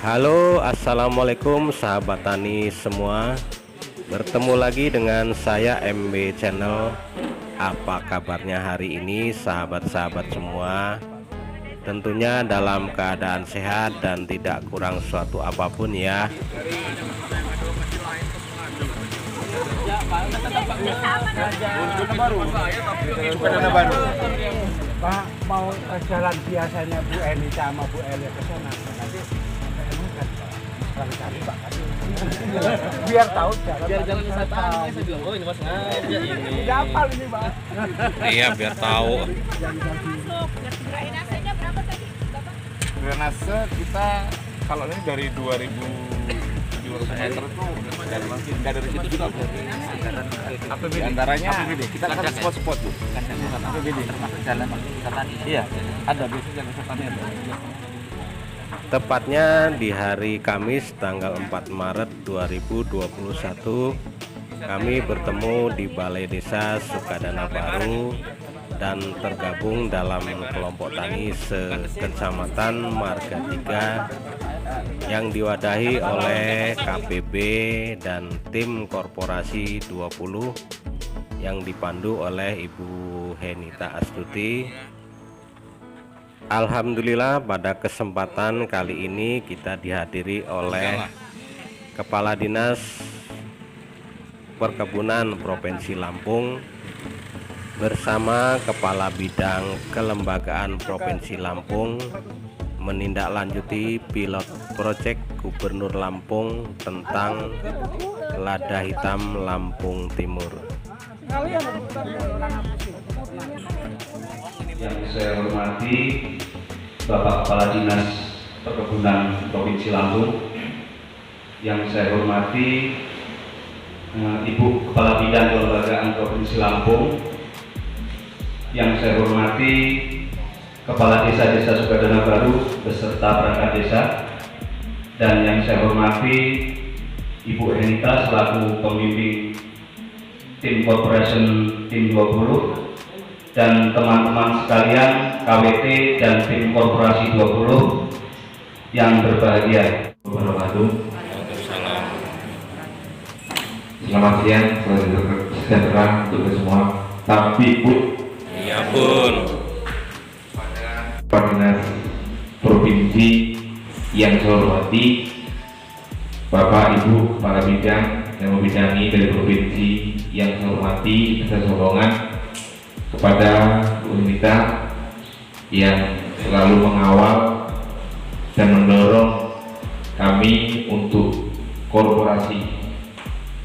Halo, assalamualaikum sahabat tani semua. Bertemu lagi dengan saya MB Channel. Apa kabarnya hari ini sahabat-sahabat semua? Tentunya dalam keadaan sehat dan tidak kurang suatu apapun ya. Pak, mau jalan biasanya Bu Eni sama Bu Elia ke sana. Nanti barangkali Pak biar tahu jalan. Biar jalan wisata. Saya bilang, oh ini mas ngajak ini. Tidak hafal ini Pak. Iya, biar tahu. Masuk. Drainasenya berapa tadi, Bapak? Drainase kita kalau ini dari 2.200 meter itu dan masih dari situ juga APBD. Antaranya kita kan spot-spot tuh. APBD termasuk jalan wisata. Iya, ada biasanya jalan wisata ada. Tepatnya di hari Kamis tanggal 4 Maret 2021 kami bertemu di Balai Desa Sukadana Baru dan tergabung dalam kelompok tani sekecamatan Marga 3 yang diwadahi oleh KPB dan tim Korporasi 20 yang dipandu oleh Ibu Henita Astuti. Alhamdulillah pada kesempatan kali ini kita dihadiri oleh Kepala Dinas Perkebunan Provinsi Lampung bersama Kepala Bidang Kelembagaan Provinsi Lampung menindaklanjuti pilot proyek Gubernur Lampung tentang lada hitam Lampung Timur. Yang saya hormati Bapak Kepala Dinas Perkebunan Provinsi Lampung, yang saya hormati Ibu Kepala Bidang Kelembagaan Provinsi Lampung, yang saya hormati Kepala Desa-Desa Sukadana Baru beserta perangkat desa, dan yang saya hormati Ibu Henita selaku pemimpin tim Corporation Tim 20 dan teman-teman sekalian KWT dan tim Korporasi 20 yang berbahagia. Selamat siang, sejahtera untuk kita semua. Tapi Bu, Iya pun. Kepala Dinas Provinsi yang saya hormati, Bapak Ibu Kepala Bidang yang membidangi dari provinsi yang saya hormati, saya sokongan kepada Bu Henita yang selalu mengawal dan mendorong kami untuk korporasi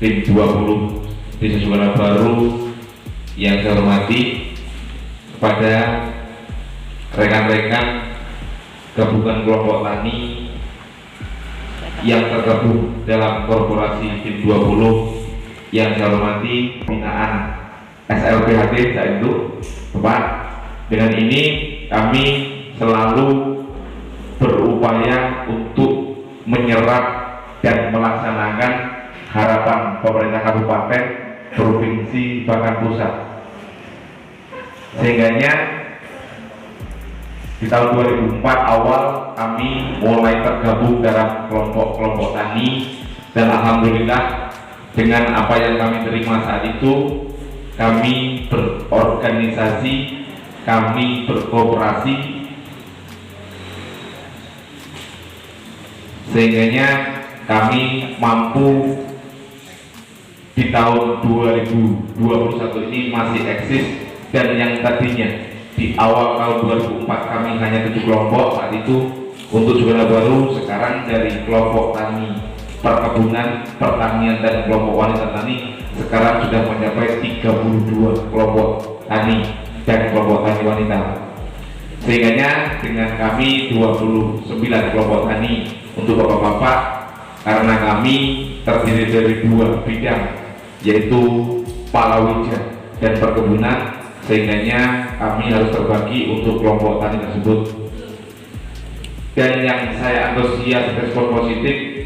tim 20 Desa Sukadana Baru, yang saya hormati kepada rekan-rekan gabungan kelompok tani yang tergabung dalam korporasi tim 20 yang saya hormati binaan SLPHT saat itu Bapak. Dengan ini kami selalu berupaya untuk menyerap dan melaksanakan harapan pemerintah kabupaten, provinsi, bahkan pusat. Sehingganya di tahun 2004 awal kami mulai tergabung dalam kelompok-kelompok tani, dan alhamdulillah dengan apa yang kami terima saat itu, kami berorganisasi, kami berkooperasi, sehingganya kami mampu di tahun 2021 ini masih eksis, dan yang tadinya di awal tahun 2004 kami hanya 7 kelompok saat itu untuk Sukadana Baru, sekarang dari kelompok tani perkebunan, pertanian, dan kelompok wanita tani sekarang sudah mencapai 32 kelompok tani dan kelompok tani wanita. Sehingganya dengan kami 29 kelompok tani untuk bapak-bapak, karena kami terdiri dari 2 bidang, yaitu palawija dan perkebunan, sehingganya kami harus terbagi untuk kelompok tani tersebut. Dan yang saya antusias respon positif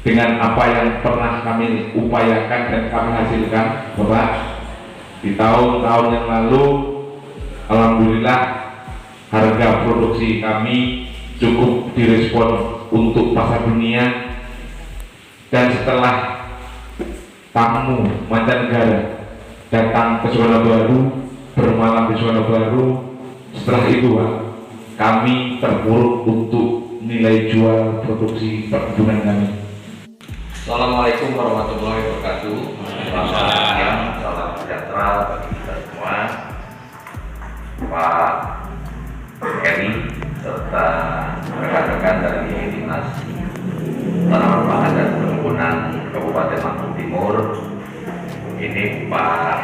dengan apa yang pernah kami upayakan dan kami hasilkan, Bapak, di tahun-tahun yang lalu alhamdulillah harga produksi kami cukup direspon untuk pasar dunia. Dan setelah tamu mancanegara datang ke zona baru, bermalam di zona baru, setelah itu Pak, kami terpuruk untuk nilai jual produksi perkebunan kami. Assalamualaikum warahmatullahi wabarakatuh. Selamat siang, salam sejahtera bagi kita semua. Pak Eri serta rekan-rekan dari Dinas Tanaman Pangan dan Perkebunan Kabupaten Lampung Timur. Ini Pak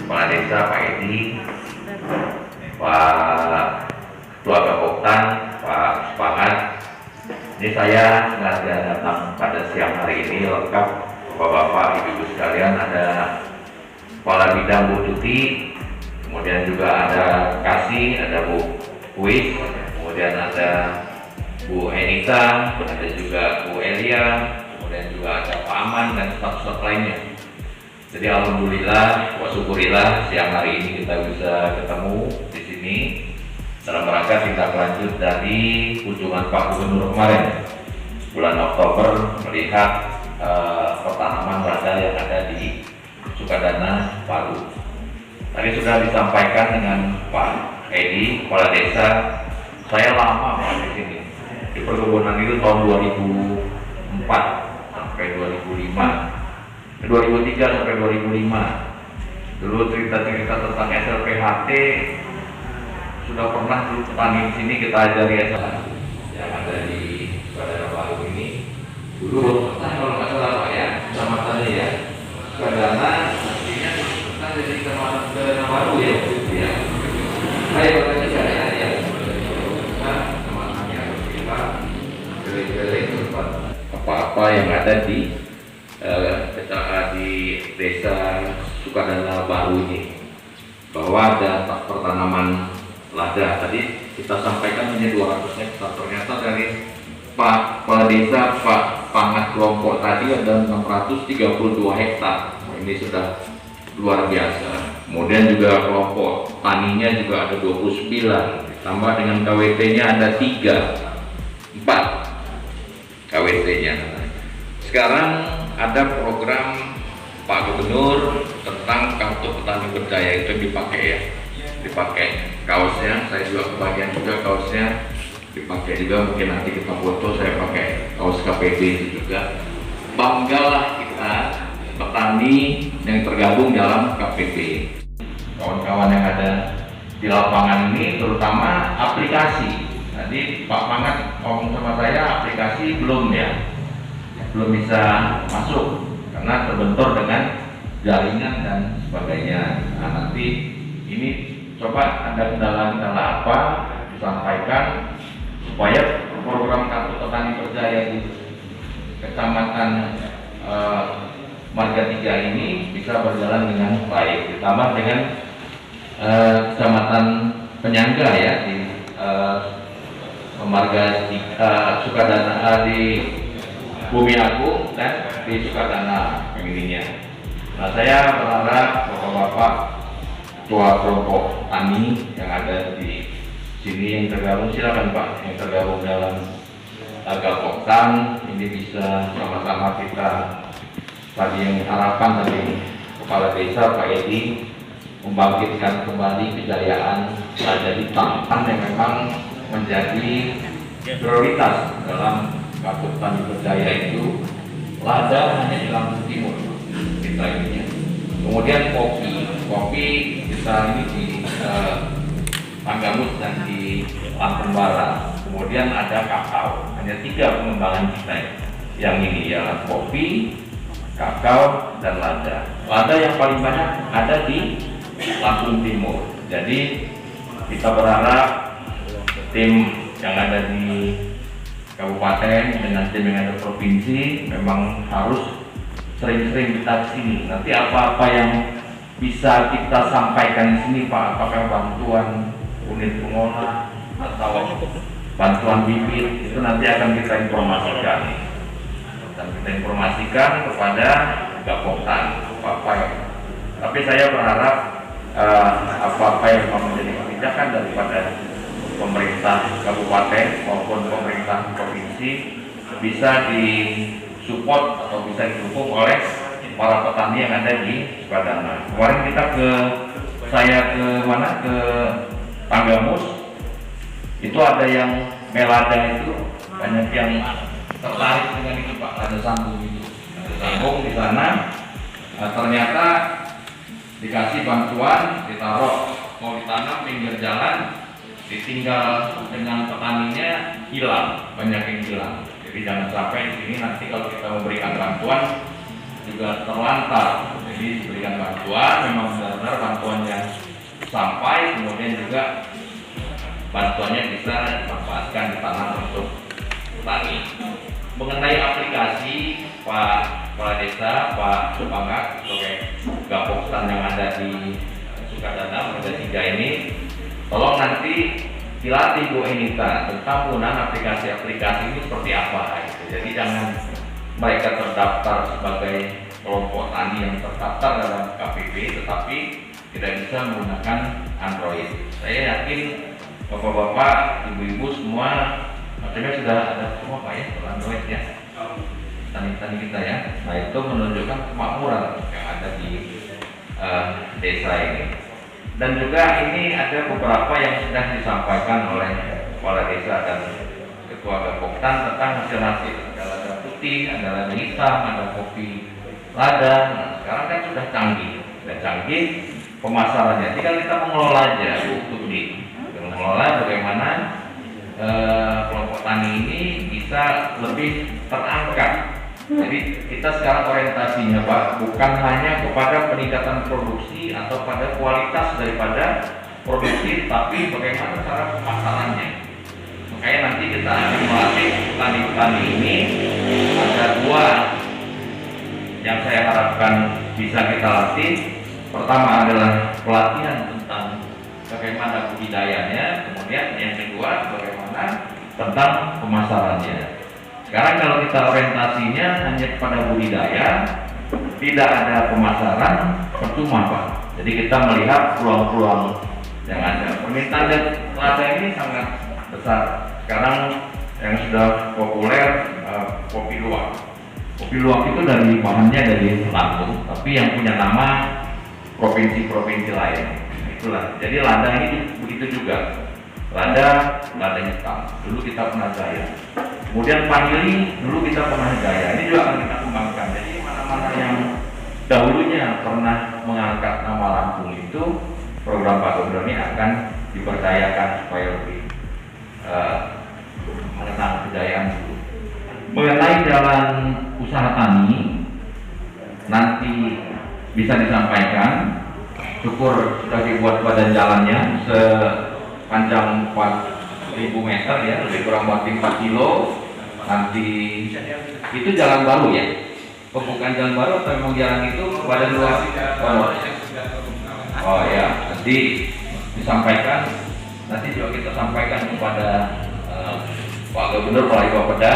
Kepala Desa Pak Edi, Pak Ketua Gapoktan Pak Sepakat. Ini saya sengaja datang pada siang hari ini lengkap Bapak-bapak, Ibu-ibu sekalian. Ada Kepala Bidang Bu Tuti, kemudian juga ada Kasih, ada Bu Kuis, kemudian ada Bu Enita, ada juga Bu Elia, kemudian juga ada Pak Aman dan staf-staf lainnya. Jadi alhamdulillah, wa syukurillah siang hari ini kita bisa ketemu di sini dalam rangka tindak lanjut dari kunjungan Pak Gubernur kemarin bulan Oktober melihat pertanaman lada yang ada di Sukadana Palu. Tadi sudah disampaikan dengan Pak Edi, Kepala Desa. Saya lama Pak di sini di perkebunan itu tahun 2004 sampai 2005, 2003 sampai 2005. Dulu cerita-cerita tentang SLPHT sudah pernah dulu petani di sini kita ajari SLPHT yang ada di Sukadana Palu ini. Dulu kalau nggak salah Pak ya, kecamatannya ya Sukadana, artinya kita jadi kecamatan Sukadana Palu ya gitu ya. Saya bertanya saya ya, kecamatannya kita keliling-keliling tempat apa-apa yang ada di desa Sukadana Baru ini, bahwa ada pertanaman lada. Tadi kita sampaikan hanya 200 hektar, ternyata dari Pak Kepala Desa, Pak Pangat kelompok tadi ada 632 hektar. Ini sudah luar biasa. Kemudian juga kelompok taninya juga ada 29, ditambah dengan KWT-nya ada 4 KWT-nya. Sekarang ada program Pak Gubernur tentang kartu petani berdaya, itu dipakai ya, dipakai kaosnya. Saya juga kebagian juga kaosnya, dipakai juga. Mungkin nanti kita foto saya pakai kaos KPB itu juga. Banggalah kita petani yang tergabung dalam KPB. Kawan-kawan yang ada di lapangan ini, terutama aplikasi. Tadi Pak Pangat ngomong sama saya, aplikasi belum ya, belum bisa masuk karena terbentur dengan jaringan dan sebagainya. Nah, nanti ini coba ada kendala-kendala apa disampaikan supaya program kartu petani berdaya di Kecamatan Marga 3 ini bisa berjalan dengan baik, ditambah dengan kecamatan penyangga ya di Marga Sukadana di Bumi Agung dan di Sukadana ininya. Nah, saya berharap bapak-bapak ketua kelompok tani yang ada di sini yang tergabung, silakan Pak, yang tergabung dalam Gapoktan ini bisa sama-sama kita tadi yang harapan dari Kepala Desa Pak Edi membangkitkan kembali kejayaan lada hitam yang memang menjadi prioritas dalam kartu petani berdaya itu. Lada hanya di Lampung Timur kita ini. Kemudian kopi kita ini di Tanggamus dan di Lampung Barat. Kemudian ada kakao, hanya 3 pengembangan kita yang ini ya, kopi, kakao, dan lada. Lada yang paling banyak ada di Lampung Timur. Jadi kita berharap tim yang ada di kabupaten dengan tim yang ada provinsi memang harus sering-sering kita sini. Nanti apa-apa yang bisa kita sampaikan di sini Pak, apakah bantuan unit pengolah atau bantuan bibit, itu nanti akan kita informasikan dan kita informasikan kepada Gapoktan apa-apa ya. Tapi saya berharap apa-apa yang menjadi kebijakan daripada pemerintah kabupaten maupun pemerintah provinsi bisa disupport atau bisa didukung oleh para petani yang ada di Sukadana. Kemarin kita saya ke Tanggamus, itu ada yang melada itu, banyak yang tertarik dengan itu Pak, ada sambung itu, ada sambung di sana. Ternyata dikasih bantuan, ditaruh mau ditanam pinggir jalan, ditinggal dengan petaninya hilang, banyak yang hilang. Jadi jangan sampai di sini nanti kalau kita memberikan bantuan juga terlantar. Jadi diberikan bantuan, memang benar-benar bantuan yang sampai, kemudian juga bantuannya bisa dimanfaatkan di tanah untuk petani. Mengenai aplikasi Pak Kepala Desa, Pak Supangga sebagai Gapoksan yang ada di Sukadana, ada 3 ini, tolong nanti dilatih Bu Enita tentang penggunaan aplikasi-aplikasi ini seperti apa. Gitu. Jadi jangan mereka terdaftar sebagai kelompok tani yang terdaftar dalam KPP, tetapi tidak bisa menggunakan Android. Saya yakin Bapak-bapak, ibu-ibu semua macamnya sudah ada semua Pak ya, Android ya, tani-tani kita ya. Nah itu menunjukkan kemakmuran yang ada di desa ini. Dan juga ini ada beberapa yang sudah disampaikan oleh kepala desa dan ketua Gapoktan tentang hasil-hasil. Ada lada putih, ada lada hitam, ada kopi lada. Nah, sekarang kan sudah canggih pemasarannya. Tinggal kita mengelola aja untuk mengelola bagaimana kelompok tani ini bisa lebih terangkat. Jadi kita sekarang orientasinya Pak bukan hanya kepada peningkatan produksi atau pada kualitas daripada produksi, tapi bagaimana cara pemasarannya. Makanya nanti kita akan melatih petani-petani ini. Ada 2 yang saya harapkan bisa kita latih. Pertama adalah pelatihan tentang bagaimana budidayanya, kemudian yang kedua bagaimana tentang pemasarannya. Sekarang kalau kita orientasinya hanya kepada budidaya, tidak ada pemasaran, percuma Pak. Jadi kita melihat peluang-peluang yang ada. Permintaan lada ini sangat besar. Sekarang yang sudah populer kopi luwak. Kopi luwak itu dari bahannya dari Lampung, tapi yang punya nama provinsi-provinsi lain. Itulah. Jadi lada ini begitu juga. Lada hitam. Dulu kita pernah jaya. Kemudian panili dulu kita pernah jaya. Ini juga akan kita kembangkan. Jadi mana-mana yang dahulunya pernah mengangkat nama Lampung itu, program Pak Gubernur ini akan diperdayakan supaya lebih mengenang kejayaan dulu. Mengenai jalan usaha tani, nanti bisa disampaikan. Syukur sudah dibuat badan jalannya sepanjang 4.000 meter ya, lebih kurang 4 kilo. Nanti itu jalan baru ya? Bukan jalan baru atau memang jalan itu badan luas? Oh ya, nanti disampaikan. Nanti juga kita sampaikan kepada Pak Gubernur, Pak Bapeda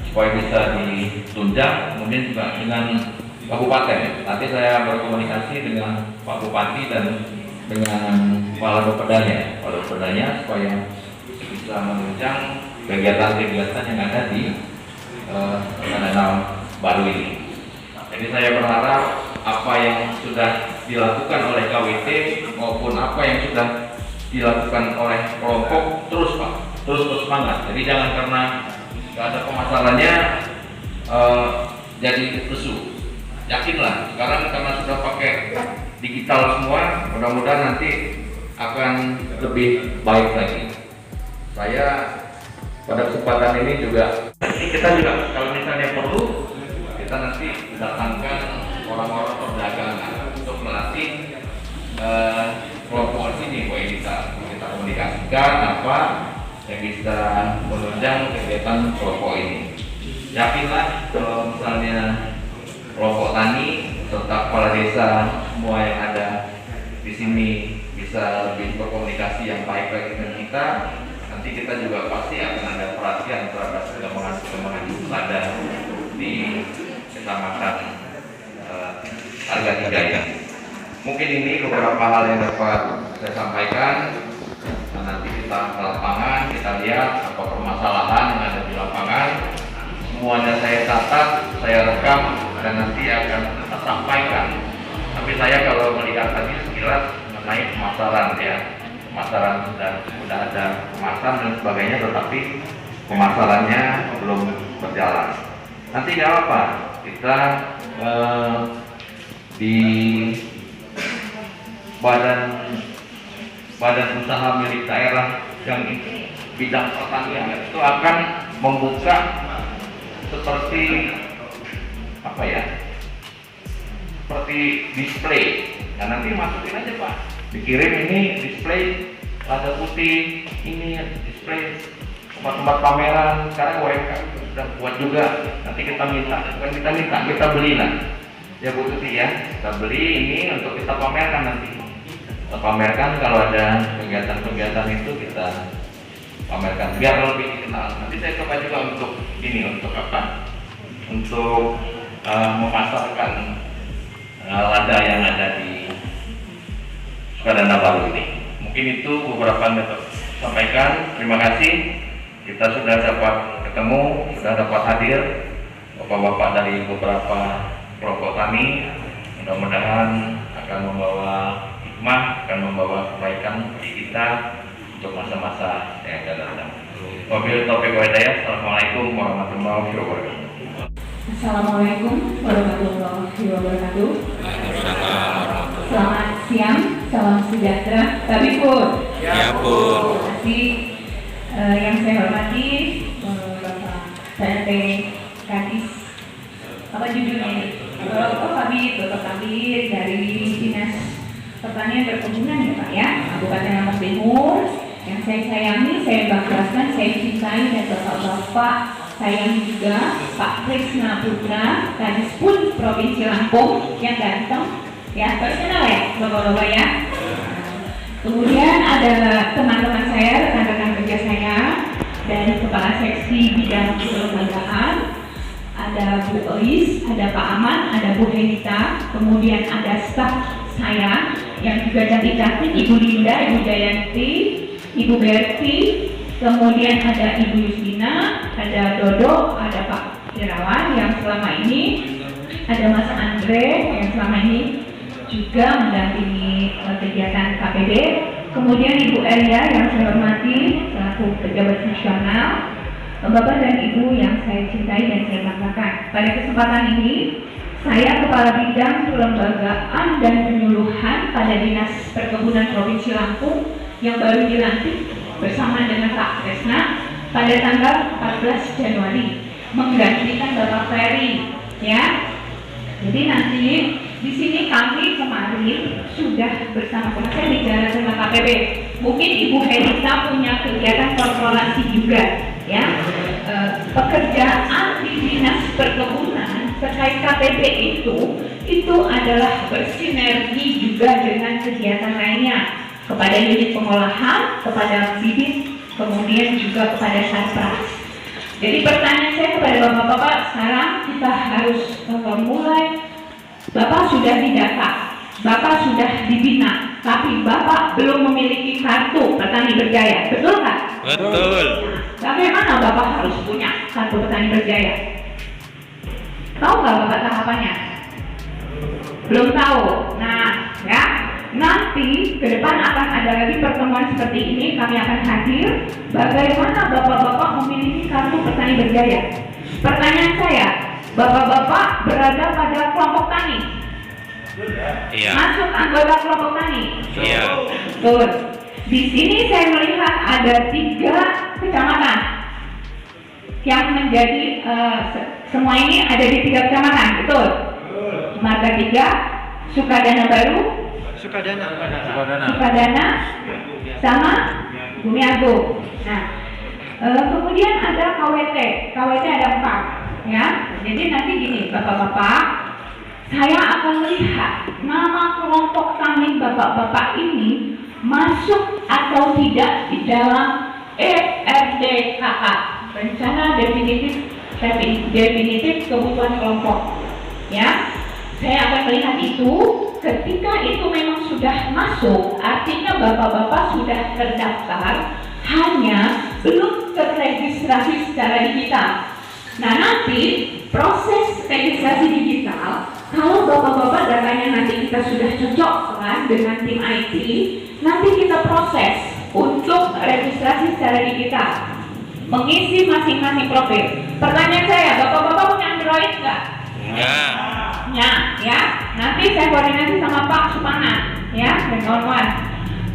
supaya bisa ditunjang. Kemudian juga dengan Kabupaten. Nanti saya berkomunikasi dengan Pak Bupati dan dengan Kepala Bapedanya, supaya bisa menunjang kegiatan-kegiatan yang ada di danau baru ini. Jadi saya berharap apa yang sudah dilakukan oleh KWT maupun apa yang sudah dilakukan oleh kelompok terus Pak, terus semangat. Jadi jangan karena nggak ada pemasarannya jadi lesu. Yakinlah sekarang karena sudah pakai digital semua, mudah-mudahan nanti akan lebih baik lagi. Saya pada kesempatan ini juga, kita juga kalau misalnya perlu, kita nanti datangkan orang-orang perdagangan untuk melatih kelompok sini, kita komunikasikan apa yang bisa menunjang kegiatan kelompok ini. Yakinlah kalau misalnya kelompok tani serta kepala desa semua yang ada di sini bisa lebih berkomunikasi yang baik lagi dengan kita. Nanti kita juga pasti akan ada perhatian terhadap perkembangan lada di kecamatan Harga 3 ya. Mungkin ini beberapa hal yang dapat saya sampaikan. Nah, nanti kita ke lapangan, kita lihat apa permasalahan yang ada di lapangan. semuanya saya catat, saya rekam, dan nanti akan kita sampaikan. Tapi saya kalau melihat tadi sekilas mengenai pemasaran ya, pemasaran sudah ada kemasan dan sebagainya, tetapi pemasarannya belum berjalan. Nanti nggak apa, kita di badan usaha milik daerah yang bidang pertanian itu akan membuka seperti apa ya, seperti display. Nah nanti masukin aja Pak, dikirim ini display lada putih, ini display tempat-tempat pameran. Sekarang UMKM sudah buat juga, nanti kita minta, bukan kita beli lah ya Bu Tuti ya, kita beli ini untuk kita pamerkan nanti. Kita pamerkan kalau ada kegiatan-kegiatan itu kita pamerkan biar lebih dikenal. Nanti saya coba juga untuk ini, untuk apa? Untuk memasarkan lada yang ada di Sukadana Baru ini. Mungkin itu beberapa yang dapat sampaikan. Terima kasih. Kita sudah dapat ketemu, sudah dapat hadir bapak-bapak dari beberapa kelompok tani. Mudah-mudahan akan membawa hikmah, akan membawa kebaikan bagi kita untuk masa-masa yang akan datang. Wabillahi taufiq wal hidayah. Assalamualaikum warahmatullahi wabarakatuh. Assalamualaikum warahmatullahi wabarakatuh. Selamat siang, salam sejahtera. Tapi Pur. Ya Pur. Terima kasih. Yang saya hormati Bapak PLT Kadis. Apa judulnya ini? Bapak Kabir dari Dinas Pertanian Perkebunan ya Pak ya, Kabupaten Lombok Timur. Yang saya sayangi, saya banggakan, saya cintai, dan bapak-bapak sayangi juga Pak Krisna Putra, Kadis pun Provinsi Lampung yang ganteng ya, personal ya bapak-bapak ya. Kemudian ada teman-teman saya, rekan-rekan kerja saya dari Kepala Seksi Bidang Kelembagaan, ada Bu Ois, ada Pak Aman, ada Bu Henita, kemudian ada staf saya yang juga cantik-cantik, Ibu Linda, Ibu Jayanti, Ibu Berti, kemudian ada Ibu Yustina, ada Dodo, ada Pak Irawan yang selama ini, ada Mas Andre yang selama ini juga mendampingi kegiatan KPD, kemudian Ibu Elia yang saya hormati selaku pejabat nasional, Bapak dan Ibu yang saya cintai dan saya banggakan. Pada kesempatan ini, saya Kepala Bidang Kelembagaan dan Penyuluhan pada Dinas Perkebunan Provinsi Lampung yang baru dilantik bersama dengan Pak Kresna pada tanggal 14 Januari menggantikan Bapak Ferry ya. Jadi nanti di sini kami kemarin sudah bersama-sama, saya bicara dengan KPB. Mungkin Ibu Helita punya kegiatan korporasi juga ya. Pekerjaan di Dinas Perkebunan terkait KPB itu adalah bersinergi juga dengan kegiatan lainnya kepada unit pengolahan, kepada bibit, kemudian juga kepada satpras. Jadi pertanyaan saya kepada bapak-bapak, sekarang kita harus mulai. Bapak sudah didata, Bapak sudah dibina, tapi Bapak belum memiliki kartu petani berjaya, betul nggak? Betul. Bagaimana Bapak harus punya kartu petani berjaya? Tahu nggak Bapak tahapannya? Belum tahu. Nah, ya, nanti ke depan akan ada lagi pertemuan seperti ini, kami akan hadir. Bagaimana Bapak-bapak memiliki kartu petani berjaya? Pertanyaan saya, Bapak-bapak berada pada kelompok tani? Iya. Masuk anggota kelompok tani? Iya. Betul. Di sini saya melihat ada 3 kecamatan yang menjadi semua ini ada di 3 kecamatan, betul? Marga 3, Sukadana Baru, Sukadana, sama Bumi Agung. Nah, kemudian ada KWT ada 4, ya. Jadi nanti gini, bapak-bapak, saya akan melihat nama kelompok tani bapak-bapak ini masuk atau tidak di dalam RDKK, Rencana Definitif Kebutuhan Kelompok. Ya, saya akan melihat itu. Ketika itu memang sudah masuk, artinya bapak-bapak sudah terdaftar, hanya belum terregistrasi secara digital. Nah, nanti proses registrasi digital, kalau bapak-bapak datanya nanti kita sudah cocokkan dengan tim IT, nanti kita proses untuk registrasi secara digital, mengisi masing-masing profil. Pertanyaan saya, bapak-bapak punya Android nggak? Enggak. Ya. Nanti saya koordinasi sama Pak Supana, ya, dan kawan-kawan.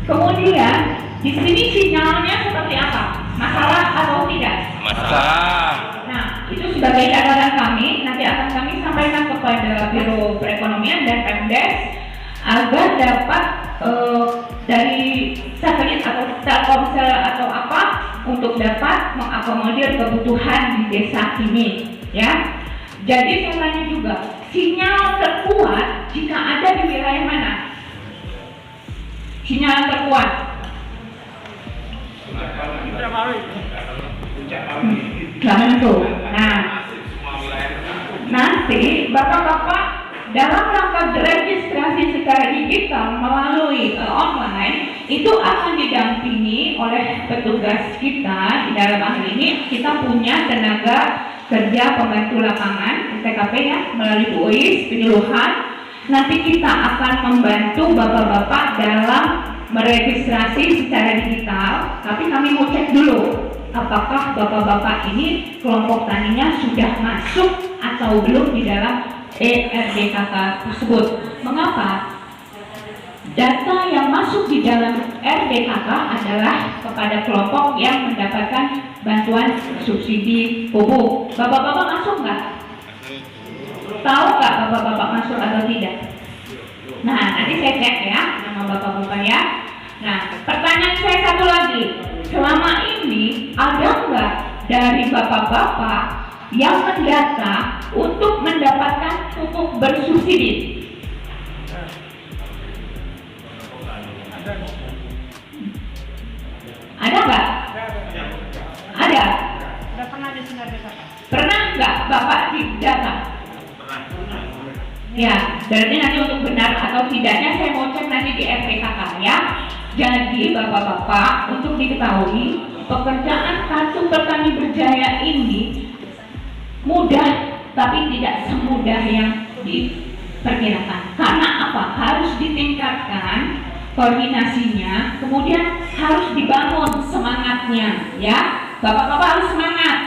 Kemudian di sini sinyalnya seperti apa? Masalah atau tidak? Masalah. Nah, itu sebagai catatan kami, nanti akan kami sampaikan kepada Biro Perekonomian dan Pemdes agar dapat dari satelit atau Telkomsel atau apa untuk dapat mengakomodir kebutuhan di desa ini, ya. Jadi saya tanya juga, sinyal terkuat jika ada di wilayah mana? Sinyal terkuat. Nggak menentu. Nah, nanti bapak-bapak dalam rangka registrasi secara digital melalui online itu akan didampingi oleh petugas kita. Di dalam hal ini kita punya tenaga kerja pembantu lapangan TKP, ya, melalui Bu Uis penyuluhan. Nanti kita akan membantu bapak-bapak dalam meregistrasi secara digital, tapi kami mau cek dulu apakah bapak-bapak ini kelompok taninya sudah masuk atau belum di dalam RDKK tersebut. Mengapa? Data yang masuk di dalam RDKK adalah kepada kelompok yang mendapatkan bantuan subsidi pupuk. Bapak-bapak masuk nggak? Tahu nggak bapak-bapak masuk atau tidak? Nah, nanti saya cek ya nama bapak-bapak ya. Nah, pertanyaan saya satu lagi. Selama ini ada nggak dari bapak-bapak yang mendata untuk mendapatkan pupuk bersubsidi? Ada nggak? Ada. Pernah nggak bapak didata? Ya, berarti nanti untuk benar atau tidaknya saya mau cek nanti di RPKK ya. Jadi bapak-bapak, untuk diketahui pekerjaan kartu petani berjaya ini mudah, tapi tidak semudah yang diperkirakan. Karena apa? Harus ditingkatkan koordinasinya, kemudian harus dibangun semangatnya, ya. Bapak-bapak harus semangat.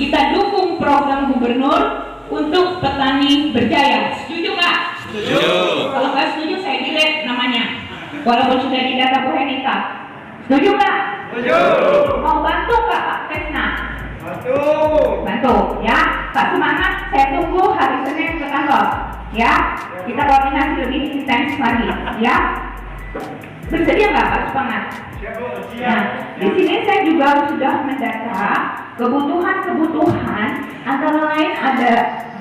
Kita dukung program gubernur untuk petani berjaya. Setuju nggak? Setuju. Kalau nggak setuju saya delete namanya, walaupun sudah didata Bu Henita. Setuju nggak? Setuju. Mau bantu nggak Pak Tesna? Bantu, ya. Pak semangat. Saya tunggu hari Senin ke kantor, ya. Kita koordinasi lebih intens lagi, ya. Bersedia nggak Pak semangat? Nah, di sini saya juga sudah mendata kebutuhan antara lain ada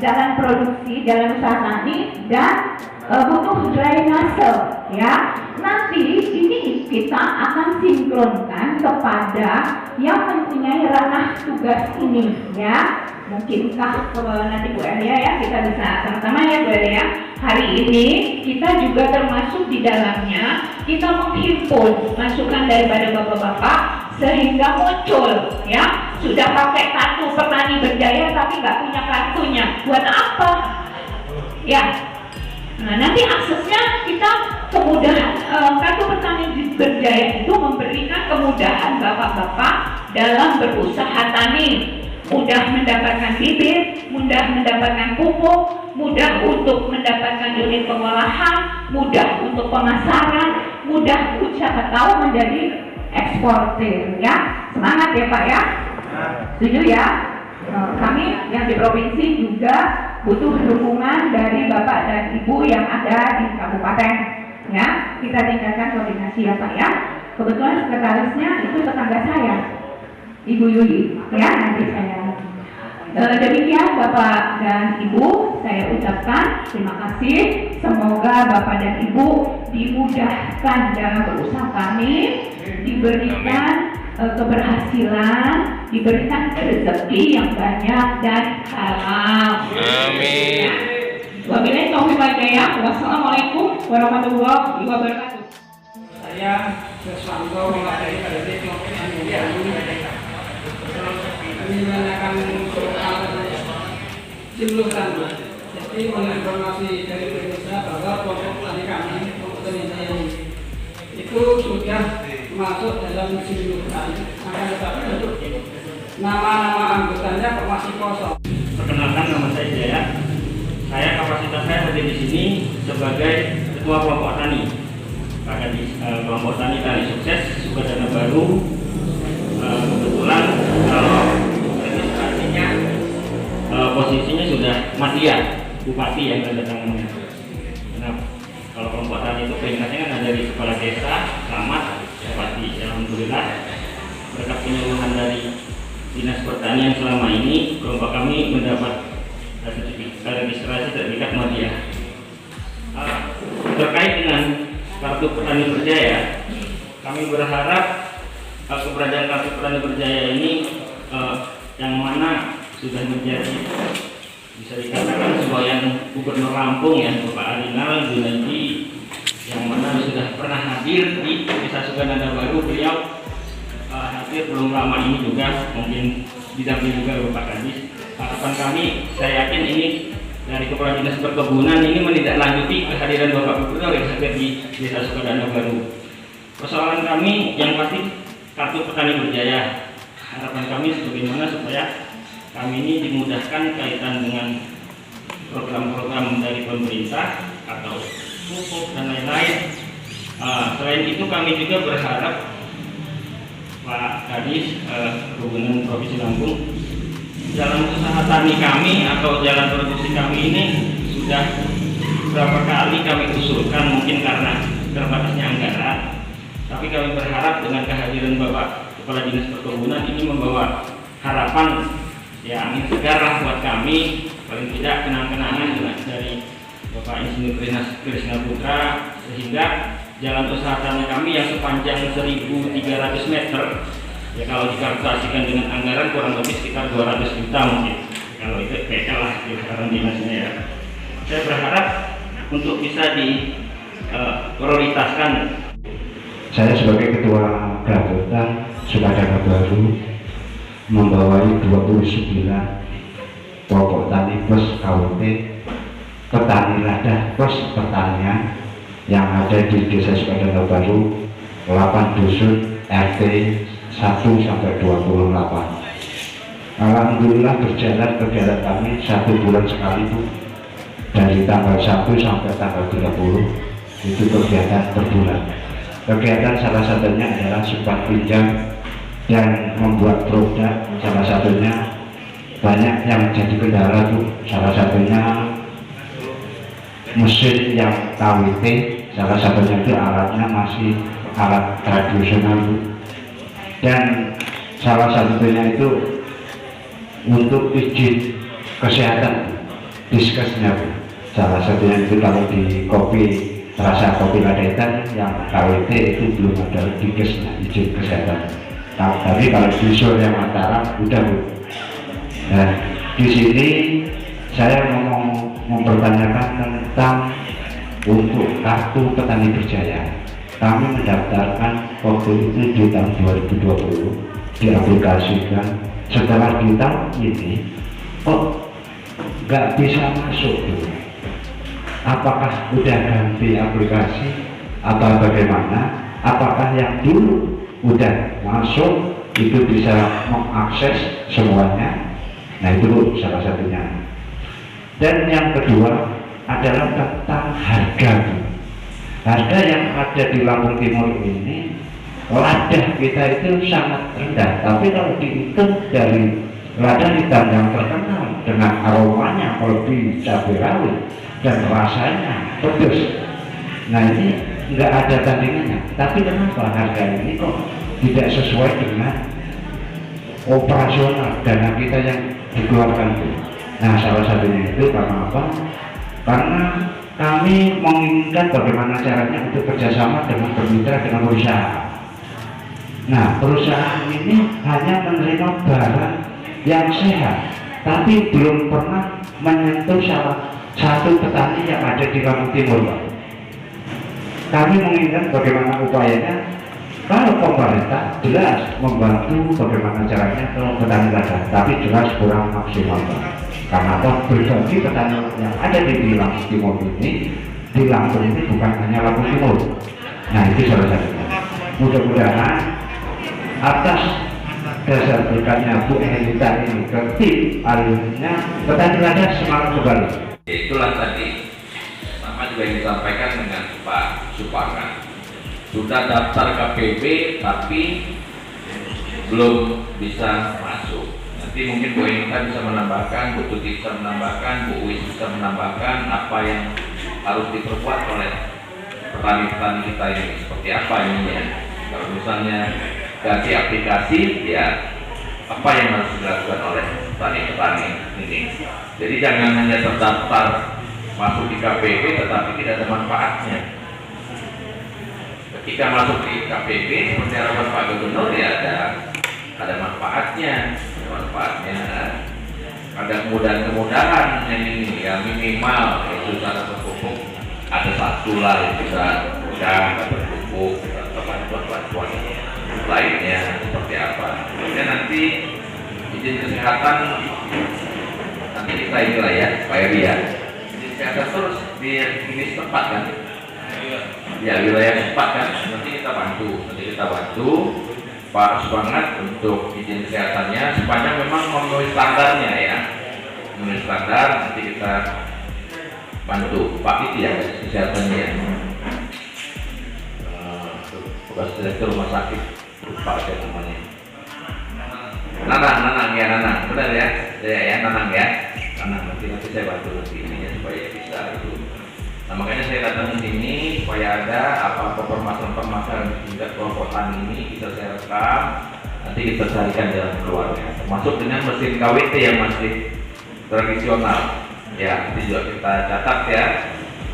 jalan produksi, jalan usaha tani, dan butuh drainase, ya. Nanti ini kita akan sinkronkan kepada yang mempunyai ranah tugas ini, ya. Mungkinkah nanti Bu Elia ya kita bisa sama-sama ya Bu Elia. Hari ini kita juga termasuk di dalamnya, kita menghimpun masukan daripada bapak-bapak sehingga muncul, ya. Sudah pakai kartu petani berjaya tapi nggak punya kartunya, buat apa? Ya. Nah, nanti aksesnya kita kemudahan, kartu petani berjaya itu memberikan kemudahan bapak-bapak dalam berusaha tani, mudah mendapatkan bibit, mudah mendapatkan pupuk, mudah untuk mendapatkan unit pengolahan, mudah untuk pemasaran, mudah siapa tahu menjadi eksportir, ya. Semangat ya Pak ya. Setuju ya? Kami yang di provinsi juga butuh dukungan dari Bapak dan Ibu yang ada di kabupaten, ya. Kita tingkatkan koordinasi ya Pak ya. Kebetulan sekretarisnya itu tetangga saya, Ibu Yuli, ya. Nanti saya demikian Bapak dan Ibu, saya ucapkan terima kasih. Semoga Bapak dan Ibu dimudahkan dalam berusaha tani, diberikan keberhasilan, diberikan rezeki yang banyak dan halal. Amin. Wabillahi taufiq wal hidayah. Wassalamualaikum warahmatullahi wabarakatuh. Saya Seswanto mewakili dari kelompok tani ini menggunakan simpulkan, jadi menginformasi dari Indonesia bahwa kelompok tani kami, kelompok tani saya itu sudah masuk dalam simulkan. Akan tetapi untuk nama-nama anggotanya masih kosong. Perkenalkan, nama saya Jaya. Saya kapasitas saya hadir di sini sebagai ketua kelompok tani. Kelompok tani sukses Sukadana Baru. Kebetulan kalau registrasinya posisinya sudah Matia, Bupati yang tanda tangannya. Nah, kalau kelompok tani itu peringkatnya kan ada dari kepala desa, camat, bupati. Alhamdulillah berkat penyuluhan dari Dinas Pertanian selama ini, kelompok kami mendapat registrasi sertifikat Matia. Terkait dengan kartu petani berjaya, kami berharap keberadaan kartu petani berjaya ini yang mana sudah menjadi bisa dikatakan semboyan Gubernur Lampung ya, Bapak Arinal Junaidi, yang mana sudah pernah hadir di Desa Sukadana Baru. Beliau hadir belum lama ini juga, mungkin didampingi juga Bapak Kadis. Harapan kami, saya yakin ini dari Kepala Dinas Perkebunan ini menindaklanjuti kehadiran Bapak Gubernur yang hadir di Desa Sukadana Baru. Persoalan kami yang pasti kartu petani berjaya. Harapan kami bagaimana supaya kami ini dimudahkan kaitan dengan program-program dari pemerintah atau pupuk dan lain-lain. Selain itu kami juga berharap Pak Kadis Perhubungan Provinsi Lampung, jalan usaha tani kami atau jalan produksi kami ini sudah berapa kali kami usulkan, mungkin karena terbatasnya anggaran, tapi kami berharap dengan kehadiran Bapak Kepala Dinas Perkebunan ini membawa harapan ya, angin segar lah buat kami, paling tidak kenang-kenangan dari Bapak Insinyur Krisna Putra, sehingga jalan usaha tani kami yang sepanjang 1.300 meter ya, kalau dikalkulasikan dengan anggaran kurang lebih sekitar 200 juta mungkin, kalau itu PL lah sekarang dinasnya ya. Saya berharap untuk bisa diprioritaskan. Saya sebagai ketua gabungan Sukadana Baru membawai 29 kelompok tani plus KWT, petani lada plus pertanian yang ada di Desa Sukadana Baru, 8 dusun RT 1 sampai 28. Alhamdulillah berjalan kegiatan kami 1 bulan sekali Bu, dari tanggal 1 sampai tanggal 30 itu kegiatan per bulan. Kegiatan salah satunya adalah simpan pinjam dan membuat produk. Salah satunya banyak yang jadi kendala Bu, salah satunya mesin yang KWT, salah satunya itu alatnya masih alat tradisional Bu. Dan salah satunya itu untuk izin kesehatan diskesnya Bu. Salah satunya itu kalau di kopi rasa kopi ladetan yang KWT itu belum ada diskesnya, izin kesehatan. Tapi kalau di Sur yang Mataram udah Bu. Nah, di sini saya mau mempertanyakan tentang untuk kartu petani berjaya. Kami mendaftarkan waktu itu di tahun 2020, diaplikasikan. Setelah di tahun ini kok nggak bisa masuk dulu. Apakah udah ganti aplikasi atau bagaimana? Apakah yang dulu udah masuk itu bisa mengakses semuanya? Nah itu salah satunya. Dan yang kedua adalah tentang harga. Harga yang ada di Lampung Timur ini, lada kita itu sangat rendah. Tapi kalau dihitung dari lada hitam yang terkenal dengan aromanya lebih cabai rawit dan rasanya pedas, nah ini nggak ada tandingannya. Tapi kenapa harga ini kok tidak sesuai dengan operasional dana kita yang dikeluarkan itu? Nah salah satunya itu karena apa? Karena kami menginginkan bagaimana caranya untuk kerjasama dengan bermitra dengan perusahaan. Nah perusahaan ini hanya menerima barang yang sehat, tapi belum pernah menyentuh salah satu petani yang ada di Lampung Timur Pak. Kami menginginkan bagaimana upayanya kalau pemerintah jelas membantu bagaimana caranya ke petani lada, tapi jelas kurang maksimal Pak. Karena toh berjanji petani yang ada di Lampung Timur ini, di Lampung ini bukan hanya Lampung Timur. Nah itu salah satunya. Mudah-mudahan atas dasar berkatnya Bu Helita ini ke tim akhirnya petani lada semangat kembali. Itulah tadi sama juga yang disampaikan dengan Pak Suparman. Sudah daftar KPP tapi belum bisa masuk. Nanti mungkin Bu Helita bisa menambahkan, Bu Tuti bisa menambahkan, Bu Uis bisa menambahkan apa yang harus diperbuat oleh petani-petani kita ini, seperti apa ini ya. Kalau misalnya ganti aplikasi, ya apa yang harus dilakukan oleh petani-petani ini. Jadi jangan hanya terdaftar masuk di KPP tetapi tidak ada manfaatnya. Ketika masuk di KPP seperti harapan Pak Gubernur, ya ada manfaatnya, ada kemudahan yang ini ya, minimal itu cara berpupuk ada satu lah yang bisa mudah berpupuk atau bantuan lainnya seperti apa. Kemudian nanti izin kesehatan nanti kita inilah ya Pak Eri ya, izin kesehatan terus di ini tempat kan ya, wilayah tempat kan, nanti kita bantu Pak Semangat untuk izin kesehatannya sepanjang memang memenuhi standarnya ya, memenuhi standar. Nanti kita bantu Pak itu ya kesehatannya ya, tugas direktur rumah sakit Pak ada namanya Nanang benar ya, Nanang ya, nanti saya bantu nanti ininya supaya bisa itu. Nah makanya saya datang ke sini supaya ada apa-apa permasalahan di tingkat kelompok tani ini bisa saya rekam, nanti kita carikan jalan keluarnya, termasuk dengan mesin KWT yang masih tradisional ya, nanti juga kita catat ya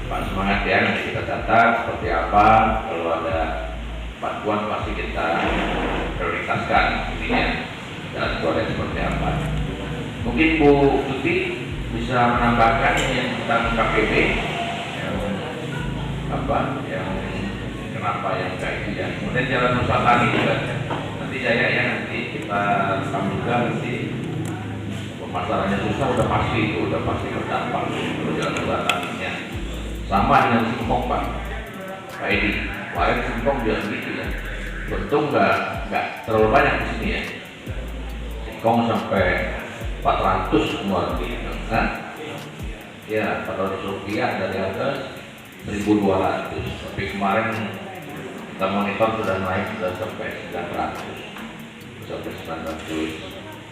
Pak Semangat ya, nanti kita catat seperti apa, kalau ada bantuan pasti kita prioritaskan ininya jalan keluarnya seperti apa. Mungkin Bu Tuti bisa menambahkan yang tentang KPP yang kenapa yang kayak itu ya. Kemudian jalan usaha tani juga nanti saya ya, nanti kita rekam juga, nanti pemasarannya susah udah pasti berdampak kalau jalan usaha taninya. Sama dengan singkong Pak Edi, kemarin singkong juga gitu ya, untung nggak terlalu banyak di sini ya, singkong sampai 400 semua gitu. Nah ya 400 rupiah dari atas 1.200, tapi kemarin kita monitor sudah naik sudah sampai 900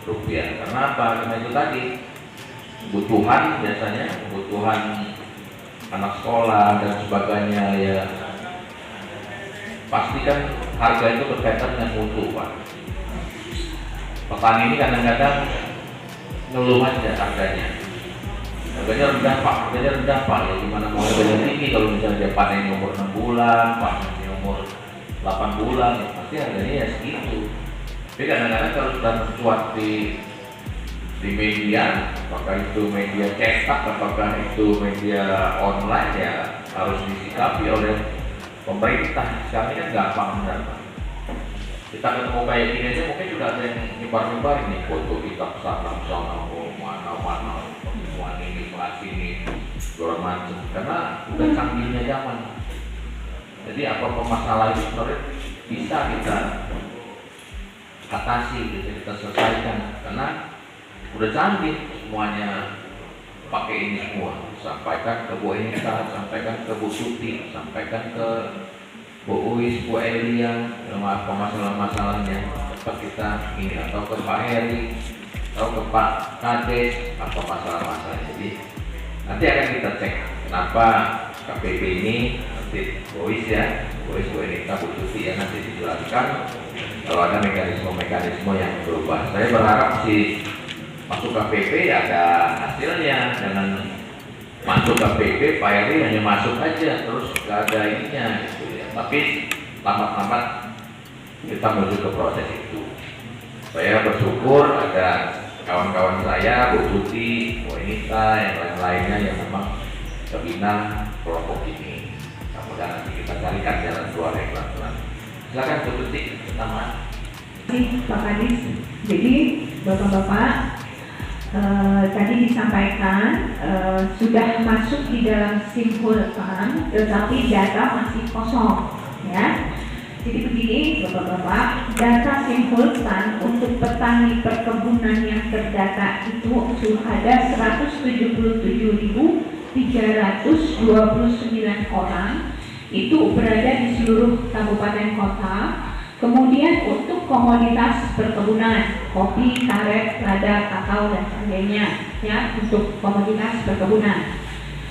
rupiah. Karena apa? Karena itu tadi kebutuhan, biasanya kebutuhan anak sekolah dan sebagainya ya, pasti kan harga itu berkaitan dengan mutu Pak. Petani ini kadang-kadang ngeluh aja harganya rendah Pak, ya gimana mau harganya tinggi kalau misalnya dia panen umur 6 bulan, panen umur 8 bulan, ya pasti harganya ya segitu. Tapi kadang-kadang kalau sudah mencuat di media, apakah itu media cetak, apakah itu media online, ya harus disikapi oleh pemerintah. Sekarang kan gampang benar Pak. Kita ketemu kayak gini aja mungkin sudah ada yang nyebar-nyebar ini foto kita kesana mana pertemuan ini, bahas ini, segala macam. Karena udah canggihnya zaman. Jadi apa masalah itu sebenarnya bisa kita atasi, bisa kita selesaikan. Karena udah canggih semuanya pakai ini semua. Sampaikan ke Bu Enita, sampaikan ke Bu Suti, sampaikan ke Bu Uis, Bu Elia, apa masalah-masalahnya dapat kita ini, atau ke Pak Heri, atau ke Pak Kades, apa masalah-masalahnya. Jadi nanti akan kita cek kenapa KPP ini, nanti Bu Uis ya, Bu Uis, Bu Enita, Bu Suti ya, nanti dijelaskan kalau ada mekanisme yang berubah. Saya berharap sih masuk KPP ya ada hasilnya, jangan masuk KPP Pak Heri hanya masuk aja terus gak ada ininya gitu ya. Tapi lambat-lambat kita menuju ke proses itu. Saya bersyukur ada kawan-kawan saya, Bu Tuti, Bu Enita, yang lain-lainnya yang memang kebina kelompok ini. Kemudian nanti kita carikan jalan keluar yang pelan-pelan. Silakan Bu Tuti, pertama. Pak Kadis, jadi Bapak-bapak, tadi disampaikan sudah masuk di dalam simultan, tetapi data masih kosong, ya. Jadi begini, Bapak-bapak, data simultan untuk petani perkebunan yang terdata itu ada 177.329 orang, itu berada di seluruh kabupaten kota. Kemudian untuk komoditas perkebunan, kopi, karet, lada, kakao, dan sebagainya, ya, untuk komoditas perkebunan.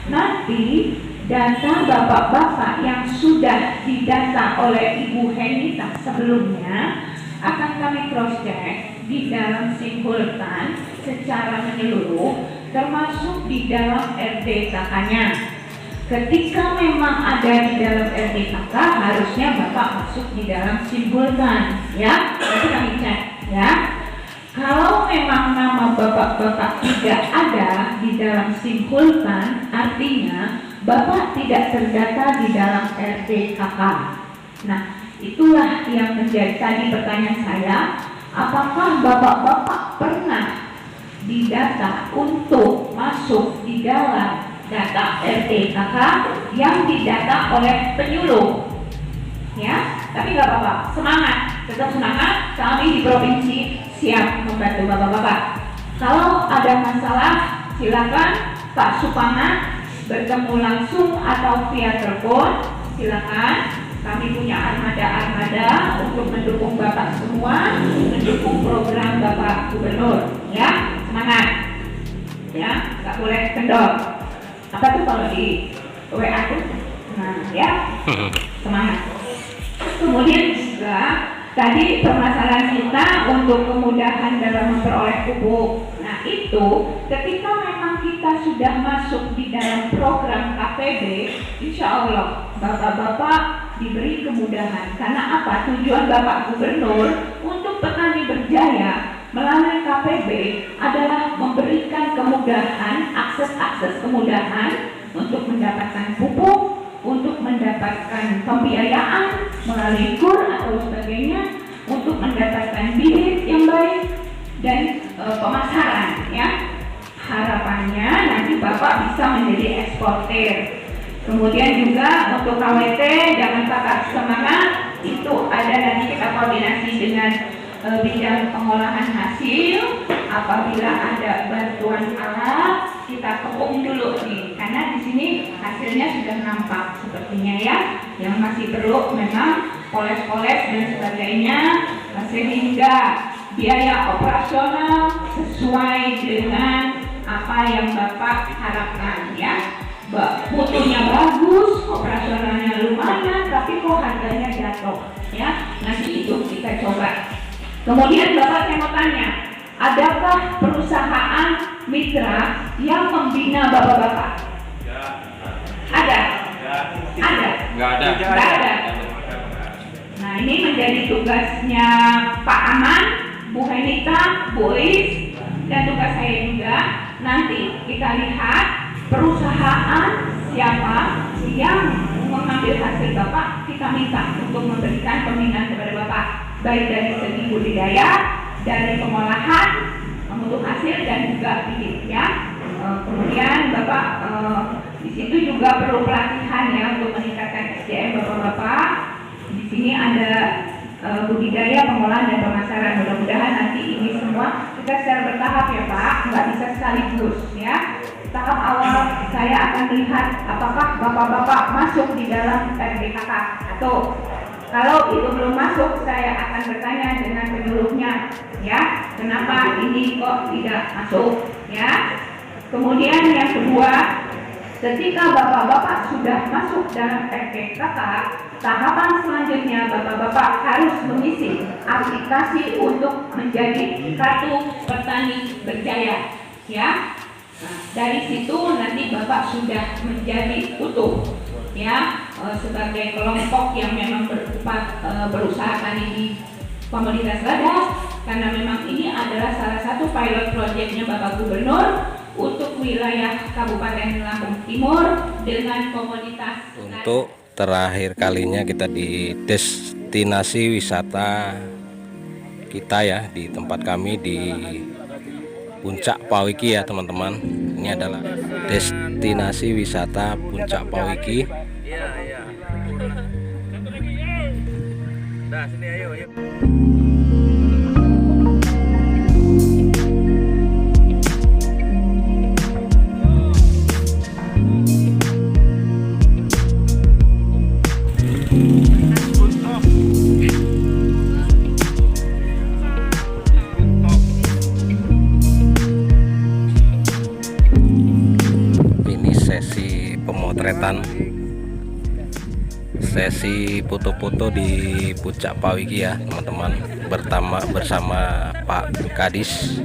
Nanti data bapak-bapak yang sudah didata oleh Ibu Henita sebelumnya akan kami cross check di dalam simultan secara menyeluruh, termasuk di dalam RDKK-nya. Ketika memang ada di dalam RDKK, harusnya Bapak masuk di dalam simultan, ya. Nanti kami cek, ya. Kalau memang nama Bapak-bapak tidak ada di dalam simultan, artinya Bapak tidak terdata di dalam RDKK. Nah, itulah yang menjadi tadi pertanyaan saya, apakah Bapak-bapak pernah didata untuk masuk di dalam data RDKK yang didata oleh penyuluh, ya. Tapi nggak apa-apa, semangat, tetap semangat. Kami di provinsi siap membantu bapak-bapak. Kalau ada masalah, silakan Pak Supana bertemu langsung atau via telepon, silakan. Kami punya armada untuk mendukung bapak semua, mendukung program Bapak Gubernur, ya. Semangat, ya, nggak boleh kendor. Apa tuh kalau di WA tuh? Nah, ya, semangat. Kemudian juga tadi permasalahan kita untuk kemudahan dalam memperoleh pupuk. Nah, itu ketika memang kita sudah masuk di dalam program KPB, insya Allah bapak-bapak diberi kemudahan. Karena apa? Tujuan Bapak Gubernur untuk petani berjaya melalui KPB adalah memberikan kemudahan, akses kemudahan untuk mendapatkan pupuk, untuk mendapatkan pembiayaan melalui KUR atau sebagainya, untuk mendapatkan bibit yang baik dan pemasaran, ya. Harapannya nanti Bapak bisa menjadi eksportir. Kemudian juga untuk KWT jangan patah semangat, itu ada nanti kita koordinasi dengan bidang pengolahan hasil. Apabila ada bantuan alat, kita kepung dulu nih, karena di sini hasilnya sudah nampak sepertinya, ya. Yang masih perlu memang poles-poles dan sebagainya, sehingga biaya operasional sesuai dengan apa yang Bapak harapkan, ya. Mutunya bagus, operasionalnya lumayan, tapi kok harganya jatuh, ya. Nanti itu kita coba. Kemudian Bapak saya mau tanya, adakah perusahaan mitra yang membina bapak-bapak? Ada? Ada? Nggak ada. Nggak ada. Nah, ini menjadi tugasnya Pak Aman, Bu Henita, Bu Is, dan tugas saya juga. Nanti kita lihat perusahaan siapa yang mengambil hasil Bapak, kita minta untuk memberikan pembinaan kepada Bapak, baik dari segi budidaya, dari pengolahan, untuk hasil, dan juga bibit, ya. Kemudian Bapak di situ juga perlu pelatihan, ya, untuk meningkatkan SDM Bapak-bapak. Di sini ada budidaya, pengolahan, dan pemasaran. Mudah-mudahan nanti ini semua kita secara bertahap, ya Pak, nggak bisa sekaligus, ya. Tahap awal saya akan melihat apakah bapak-bapak masuk di dalam RDKK, atau kalau itu belum masuk, saya akan bertanya dengan penyuluhnya, ya, kenapa ini kok tidak masuk, ya. Kemudian yang kedua, ketika bapak-bapak sudah masuk dalam RDKK, tahapan selanjutnya bapak-bapak harus mengisi aplikasi untuk menjadi kartu petani berjaya, ya. Nah, dari situ nanti Bapak sudah menjadi utuh, ya, sebagai kelompok yang memang berusaha tani di komoditas lada, karena memang ini adalah salah satu pilot projectnya Bapak Gubernur untuk wilayah Kabupaten Lampung Timur dengan komoditas. Untuk terakhir kalinya kita di destinasi wisata kita, ya, di tempat kami di Puncak Pawiki ya teman-teman. Ini adalah destinasi wisata Puncak Pawiki. Iya, iya. Nah, sini ayo, ayo. Ini sesi pemotretan, sesi foto-foto di Puncak Pawiki ya teman-teman, bersama Pak Kadis.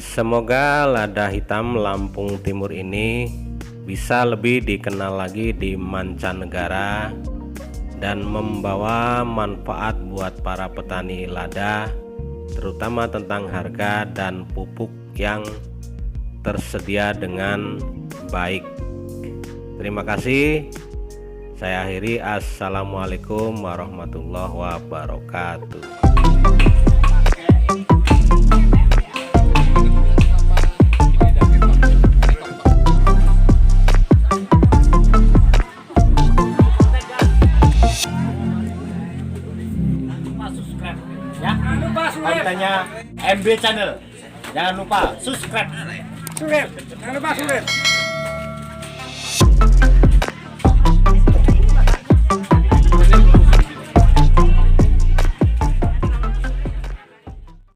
Semoga lada hitam Lampung Timur ini bisa lebih dikenal lagi di mancanegara dan membawa manfaat buat para petani lada, terutama tentang harga dan pupuk yang tersedia dengan baik. Terima kasih. Saya akhiri. Assalamualaikum warahmatullahi wabarakatuh. Kontennya MB Channel. Jangan lupa subscribe. Jangan lupa sulit.